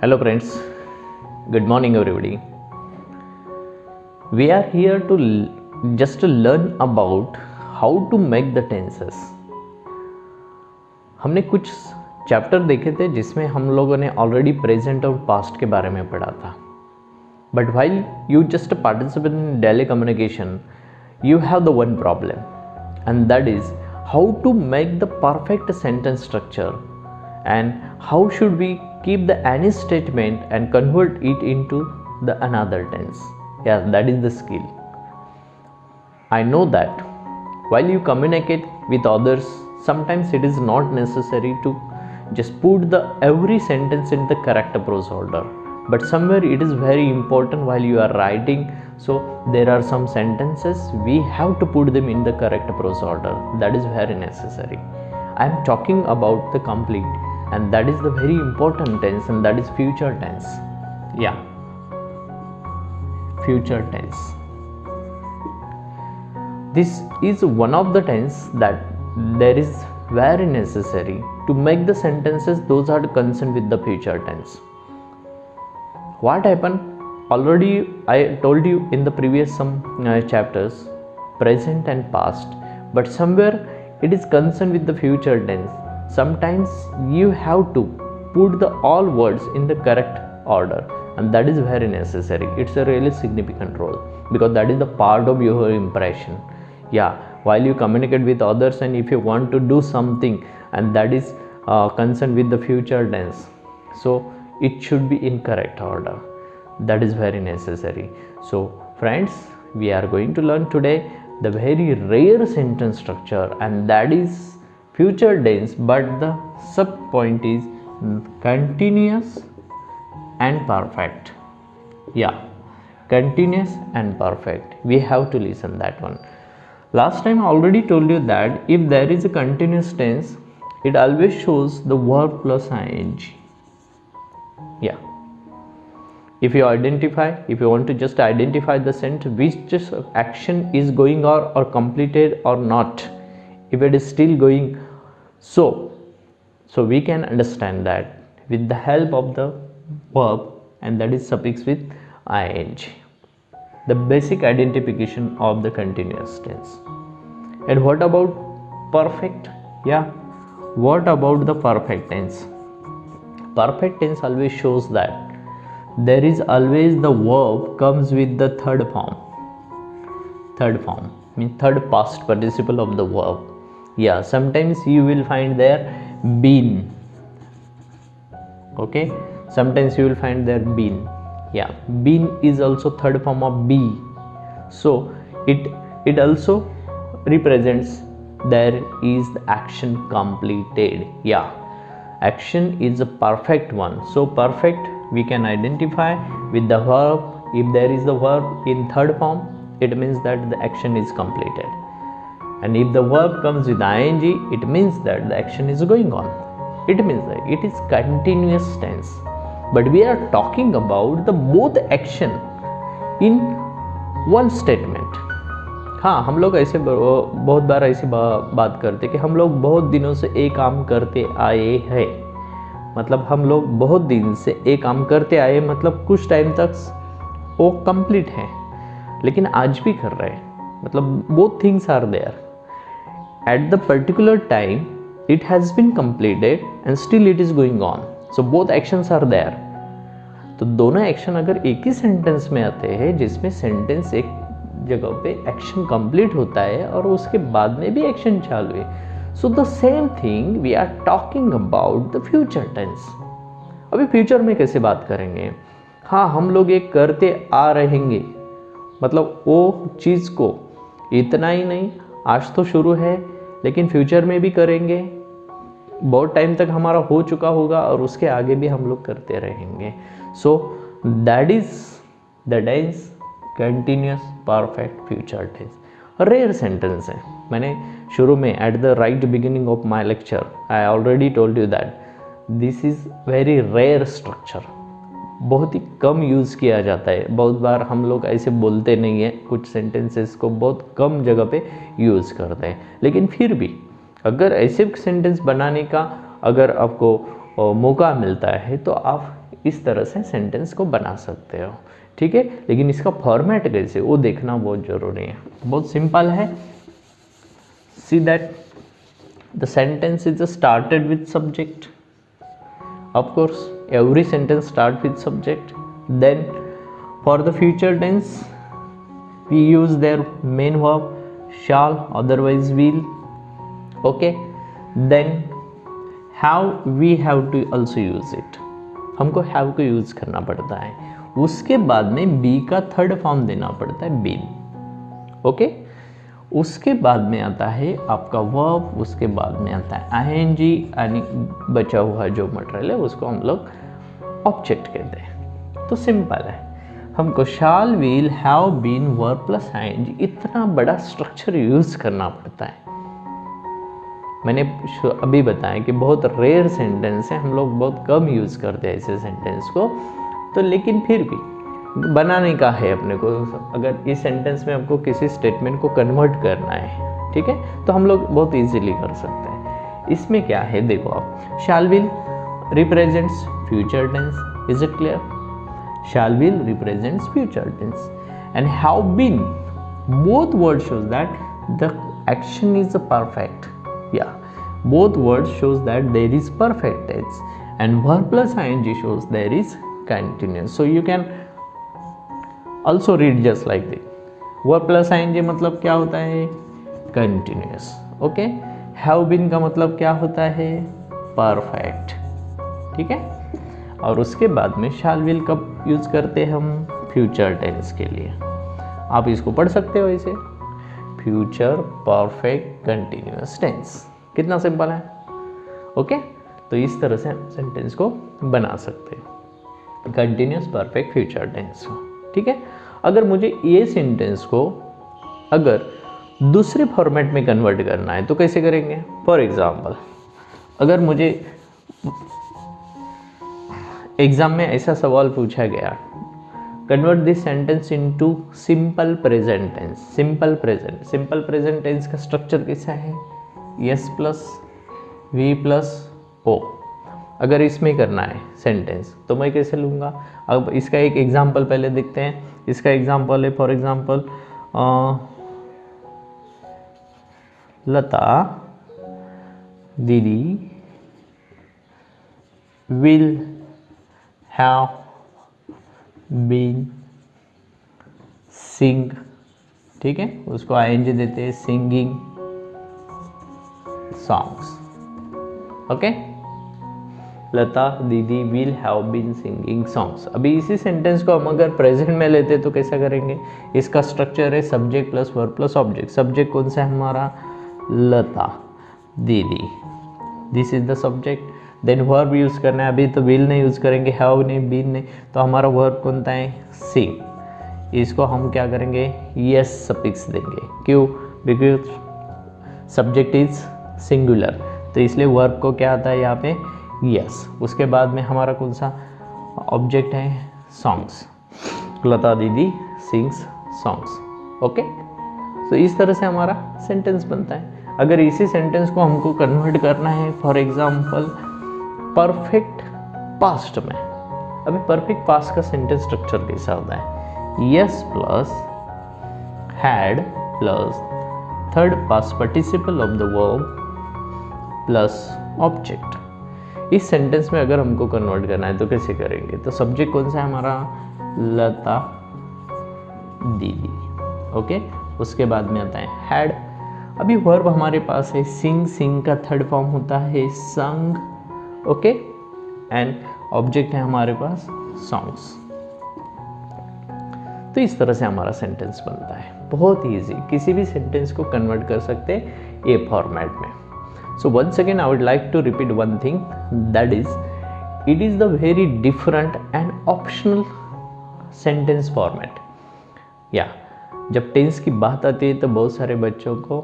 Hello friends, good morning everybody. We are here to just to learn about how to make the tenses. हमने कुछ chapter देखे थे जिसमें हम लोगों ने ऑलरेडी प्रेजेंट और पास्ट के बारे में पढ़ा था. But while you just participate in daily communication, you have the one problem, and that is how to make the perfect sentence structure and how should we keep the any statement and convert it into the another tense. Yeah, that is the skill. I know that while you communicate with others, sometimes it is not necessary to just put the every sentence in the correct prose order, but somewhere it is very important while you are writing. So there are some sentences we have to put them in the correct prose order. That is very necessary. I am talking about the complete, and that is the very important tense, and that is future tense. Yeah, future tense. This is one of the tense that there is very necessary to make the sentences those are concerned with the future tense. What happened? Already I told you in the previous some chapters, present and past, but somewhere it is concerned with the future tense. Sometimes you have to put the all words in the correct order, and that is very necessary. It's a really significant role because that is the part of your impression. Yeah, while you communicate with others, and if you want to do something and that is concerned with the future tense, so it should be in correct order. That is very necessary. So friends, we are going to learn today the very rare sentence structure, and that is future tense, but the sub point is continuous and perfect. Yeah, continuous and perfect. We have to listen that one. Last time I already told you that if there is a continuous tense, it always shows the verb plus ing. Yeah, if you want to just identify the sentence which just action is going or completed or not, if it is still going, so we can understand that with the help of the verb, and that is suffix with ing, the basic identification of the continuous tense. And what about perfect? Yeah, what about the perfect tense? Perfect tense always shows that there is always the verb comes with the third form means third past participle of the verb. Yeah, sometimes you will find there been. Okay, sometimes you will find there been. Yeah, been is also third form of be, so it also represents there is the action completed. Yeah, action is a perfect one. So perfect we can identify with the verb. If there is the verb in third form, it means that the action is completed, and if the verb comes with ing, it means that the action is going on. It means that it is continuous tense. But we are talking about the both action in one statement. हाँ, हम लोग ऐसे बहुत बार ऐसी बात करते कि हम लोग बहुत दिनों से एक काम करते आए हैं. मतलब हम लोग बहुत दिन से एक काम करते आए, मतलब कुछ टाइम तक वो कंप्लीट है, लेकिन आज भी कर रहे हैं. मतलब both things are there at the particular time. It has been completed and still it is going on. So both actions are there. तो दोनों एक्शन अगर एक ही सेंटेंस में आते हैं, जिसमें सेंटेंस एक जगह पे एक्शन कंप्लीट होता है और उसके बाद में भी एक्शन चालू है, so the same thing we are talking about the future tense. अभी फ्यूचर में कैसे बात करेंगे? हाँ, हम लोग एक करते आ रहेंगे, मतलब वो चीज़ को इतना ही नहीं, आज तो शुरू है लेकिन फ्यूचर में भी करेंगे, बहुत टाइम तक हमारा हो चुका होगा और उसके आगे भी हम लोग करते रहेंगे. So that is the tense continuous perfect future tense. Rare sentence है. मैंने शुरू में at the right beginning of my lecture I already told you that this is very rare structure. बहुत ही कम यूज़ किया जाता है. बहुत बार हम लोग ऐसे बोलते नहीं हैं, कुछ सेंटेंसेस को बहुत कम जगह पे यूज़ करते हैं, लेकिन फिर भी अगर ऐसे सेंटेंस बनाने का अगर आपको मौका मिलता है तो आप इस तरह से सेंटेंस को बना सकते हो, ठीक है। लेकिन इसका फॉर्मेट कैसे वो देखना बहुत ज़रूरी है। बहुत सिंपल है। See that the sentence is started with subject, of course every sentence start with subject. Then for the future tense we use their main verb shall, otherwise will, okay। then have, we have to also use it, हमको have को use करना पड़ता है। उसके बाद में be का third form देना पड़ता है been, ओके। उसके बाद में आता है आपका verb, उसके बाद में आता है ing यानी बचा हुआ जो मटेरियल है उसको हम लोग ऑब्जेक्ट कहते हैं। तो सिंपल है, हमको shall, will, have, been, verb plus ING इतना बड़ा स्ट्रक्चर यूज करना पड़ता है। मैंने अभी बताया कि बहुत रेयर सेंटेंस है, हम लोग बहुत कम यूज करते हैं ऐसे सेंटेंस को। तो लेकिन फिर भी बनाने का है अपने को। अगर इस सेंटेंस में आपको किसी स्टेटमेंट को कन्वर्ट करना है, ठीक है, तो हम लोग बहुत इजीली कर सकते हैं। इसमें क्या है देखो आप, shall will represents future tense, is it clear? Shall will represents future tense, and have been, both words shows that the action is perfect. Yeah, both words shows that there is perfect tense, and verb plus ing shows there is continuous. So you can also read just like this. Verb plus ing मतलब क्या होता है? Continuous. Okay. Have been का मतलब क्या होता है? Perfect. ठीक है। और उसके बाद में शाल विल कब यूज करते हैं हम? फ्यूचर टेंस के लिए। आप इसको पढ़ सकते हो ऐसे, फ्यूचर परफेक्ट कंटिन्यूअस टेंस। कितना सिंपल है, ओके। तो इस तरह से हम सेंटेंस को बना सकते हैं, कंटिन्यूअस परफेक्ट फ्यूचर टेंस को, ठीक है। अगर मुझे ये सेंटेंस को अगर दूसरे फॉर्मेट में कन्वर्ट करना है तो कैसे करेंगे? फॉर एग्जाम्पल, अगर मुझे एग्जाम में ऐसा सवाल पूछा गया, convert this sentence into simple present tense. Simple present tense का स्ट्रक्चर कैसा है? S plus V plus O. अगर इसमें करना है सेंटेंस तो मैं कैसे लूँगा? अब इसका एक एग्जाम्पल पहले देखते हैं। इसका एग्जाम्पल है, for example, Lata didi will have been sing, ठीक है, उसको ing देते हैं, singing songs, okay. Lata didi will have been singing songs. अभी इसी सेंटेंस को हम अगर प्रेजेंट में लेते तो कैसा करेंगे? इसका स्ट्रक्चर है subject plus verb plus object. Subject कौन सा है हमारा? Lata Didi, this is the subject. Then verb use करना है, अभी तो विल नहीं यूज़ करेंगे, हैव नहीं, बीन नहीं, तो हमारा वर्ब कौन सा है? सिंग। इसको हम क्या करेंगे? यस सफिक्स देंगे। क्यों? बिकॉज सब्जेक्ट इज सिंगुलर, तो इसलिए वर्ब को क्या आता है यहाँ पे? यस। उसके बाद में हमारा कौन सा ऑब्जेक्ट है? सॉन्ग्स। लता दीदी सिंग्स सॉन्ग्स, ओके। तो इस तरह से हमारा सेंटेंस बनता है। अगर इसी सेंटेंस को हमको कन्वर्ट करना है, फॉर एग्जाम्पल परफेक्ट पास्ट में, अभी परफेक्ट पास्ट का सेंटेंस स्ट्रक्चर कैसा होता है? S plus had plus third past participle of the verb plus object. इस सेंटेंस में अगर हमको कन्वर्ट करना है तो कैसे करेंगे? तो सब्जेक्ट कौन सा है हमारा? लता दीदी, ओके। उसके बाद में आता है हैड। अभी वर्ब हमारे पास है सिंग, सिंग का थर्ड फॉर्म होता है संग, ओके। एंड ऑब्जेक्ट है हमारे पास सॉन्ग्स। तो इस तरह से हमारा सेंटेंस बनता है, बहुत इजी। किसी भी सेंटेंस को कन्वर्ट कर सकते हैं ये फॉर्मेट में। So once again I would like to repeat one thing, that is it is the very different and optional sentence format. या जब टेंस की बात आती है तो बहुत सारे बच्चों को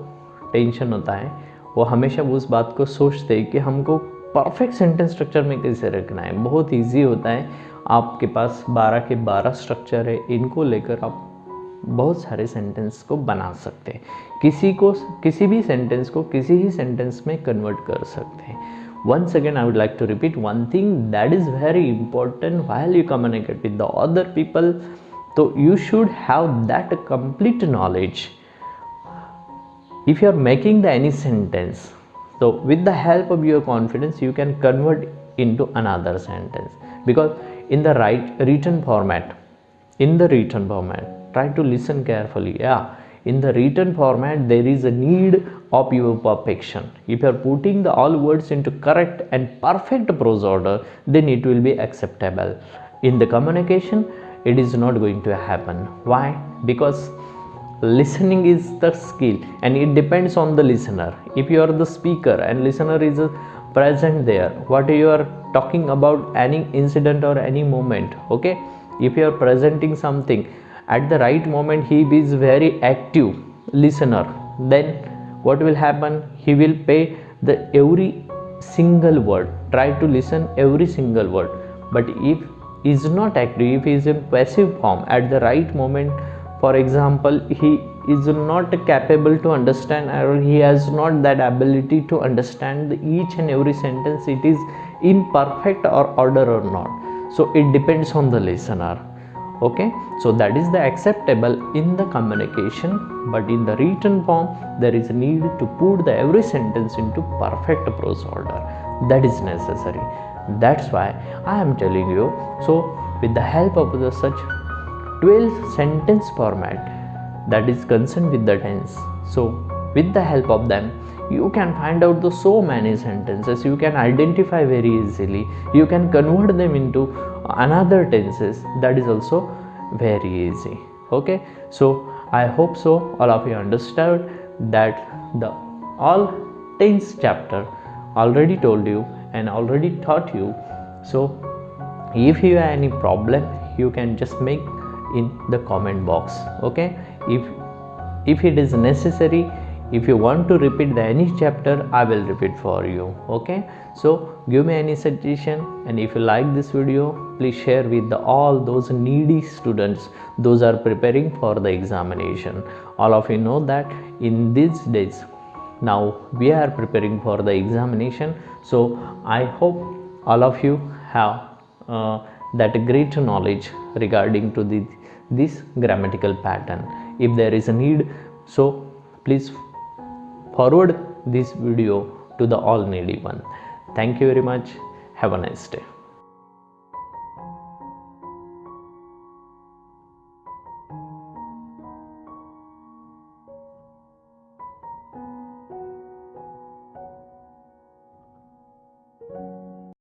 टेंशन होता है, वो हमेशा उस बात को सोचते हैं कि हमको परफेक्ट सेंटेंस स्ट्रक्चर में कैसे रखना है। बहुत इजी होता है, आपके पास 12 के 12 स्ट्रक्चर है, इनको लेकर आप बहुत सारे सेंटेंस को बना सकते हैं, किसी भी सेंटेंस को किसी ही सेंटेंस में कन्वर्ट कर सकते हैं. Once again, I would like to repeat one thing that is very important while you communicate with the other people. So you should have that complete knowledge. If you are making any sentence, so with the help of your confidence, you can convert into another sentence. Because in the written format, try to listen carefully. Yeah, in the written format, there is a need of your perfection. If you are putting all words into correct and perfect prose order, then it will be acceptable. In the communication, it is not going to happen. Why? Because listening is the skill and it depends on the listener. If you are the speaker and listener is present there, what you are talking about, any incident or any moment, okay, if you are presenting something at the right moment, he is very active listener, then what will happen, he will pay the every single word, try to listen every single word. But if he is not active, if he is in passive form at the right moment, for example, he is not capable to understand, or he has not that ability to understand each and every sentence, it is in perfect or order or not. So it depends on the listener. Okay, so that is the acceptable in the communication, but in the written form there is a need to put the every sentence into perfect prose order. That is necessary. That's why I am telling you. So with the help of the such 12 sentence format that is concerned with the tense, so with the help of them you can find out the so many sentences, you can identify very easily, you can convert them into another tenses. That is also very easy. Okay, so I hope so all of you understood that the all tense chapter already told you and already taught you. So if you have any problem, you can just make in the comment box. Okay, if it is necessary, if you want to repeat the any chapter, I will repeat for you. Okay, so give me any suggestion, and if you like this video, please share with all those needy students, those are preparing for the examination. All of you know that in these days now we are preparing for the examination, so I hope all of you have that great knowledge regarding to this grammatical pattern. If there is a need, so please forward this video to the all needy one. Thank you very much. Have a nice day.